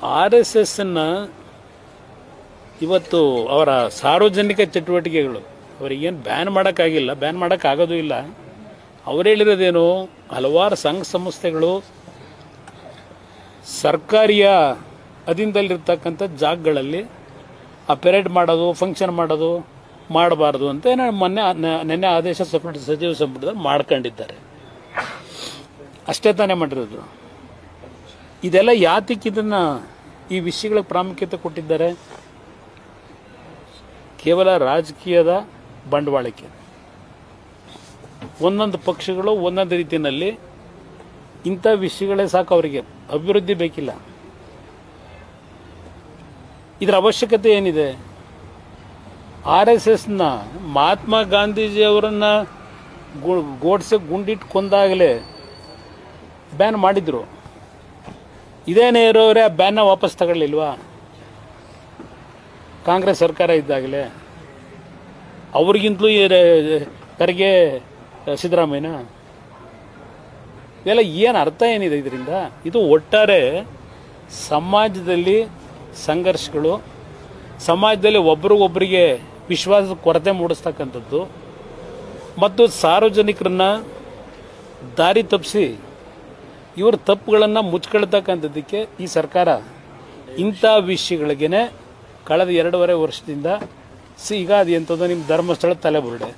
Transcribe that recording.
RSSನ ಇವತ್ತು ಅವರ ಸಾರ್ವಜನಿಕ ಚಟುವಟಿಕೆಗಳು ಅವರಿಗೇನು ಬ್ಯಾನ್ ಮಾಡೋಕ್ಕಾಗಿಲ್ಲ, ಬ್ಯಾನ್ ಮಾಡೋಕ್ಕಾಗೋದು ಇಲ್ಲ. ಅವರು ಹೇಳಿರೋದೇನು, ಹಲವಾರು ಸಂಘ ಸಂಸ್ಥೆಗಳು ಸರ್ಕಾರಿಯ ಅಧೀನದಲ್ಲಿರ್ತಕ್ಕಂಥ ಜಾಗಗಳಲ್ಲಿ ಆ ಪೆರೇಡ್ ಮಾಡೋದು, ಫಂಕ್ಷನ್ ಮಾಡೋದು ಮಾಡಬಾರ್ದು ಅಂತ ನಿನ್ನೆ ಆದೇಶ ಸಚಿವ ಸಂಪುಟದಲ್ಲಿ ಮಾಡ್ಕೊಂಡಿದ್ದಾರೆ. ಅಷ್ಟೇ ತಾನೇ ಮಾಡಿರೋದು. ಇದೆಲ್ಲ ಯಾತಕ್ಕೆ ಇದನ್ನು ಈ ವಿಷಯಗಳಿಗೆ ಪ್ರಾಮುಖ್ಯತೆ ಕೊಟ್ಟಿದ್ದಾರೆ? ಕೇವಲ ರಾಜಕೀಯದ ಬಂಡವಾಳಕ್ಕೆ ಒಂದೊಂದು ಪಕ್ಷಗಳು ಒಂದೊಂದು ರೀತಿಯಲ್ಲಿ ಇಂಥ ವಿಷಯಗಳೇ ಸಾಕು, ಅವರಿಗೆ ಅಭಿವೃದ್ಧಿ ಬೇಕಿಲ್ಲ. ಇದರ ಅವಶ್ಯಕತೆ ಏನಿದೆ? RSSನ ಮಹಾತ್ಮ ಗಾಂಧೀಜಿಯವರನ್ನ ಗೋಡ್ಸೆ ಗುಂಡಿಟ್ಟು ಕೊಂದಾಗಲೇ ಬ್ಯಾನ್ ಮಾಡಿದ್ರು. ಇದೇ ನೆಹರು ಅವರೇ ಆ ಬ್ಯಾನ್ನ ವಾಪಸ್ ತಗೊಳ್ಳಿಲ್ವಾ? ಕಾಂಗ್ರೆಸ್ ಸರ್ಕಾರ ಇದ್ದಾಗಲೇ ಅವ್ರಿಗಿಂತಲೂ ತೆರಿಗೆ ಸಿದ್ದರಾಮಯ್ಯನ. ಇವೆಲ್ಲ ಏನು ಅರ್ಥ ಏನಿದೆ ಇದರಿಂದ? ಇದು ಒಟ್ಟಾರೆ ಸಮಾಜದಲ್ಲಿ ಸಂಘರ್ಷಗಳು, ಸಮಾಜದಲ್ಲಿ ಒಬ್ರಿಗೊಬ್ಬರಿಗೆ ವಿಶ್ವಾಸದ ಕೊರತೆ ಮೂಡಿಸ್ತಕ್ಕಂಥದ್ದು ಮತ್ತು ಸಾರ್ವಜನಿಕರನ್ನ ದಾರಿ ತಪ್ಪಿಸಿ ಇವ್ರ ತಪ್ಪುಗಳನ್ನು ಮುಚ್ಕೊಳ್ತಕ್ಕಂಥದ್ದಕ್ಕೆ ಈ ಸರ್ಕಾರ ಇಂಥ ವಿಷಯಗಳಿಗೇನೆ ಕಳೆದ 2.5 ವರ್ಷದಿಂದ ಈಗ ಅದು ಎಂಥದ್ದು ನಿಮ್ಮ ಧರ್ಮಸ್ಥಳ ತಲೆಬುರುಡೆ.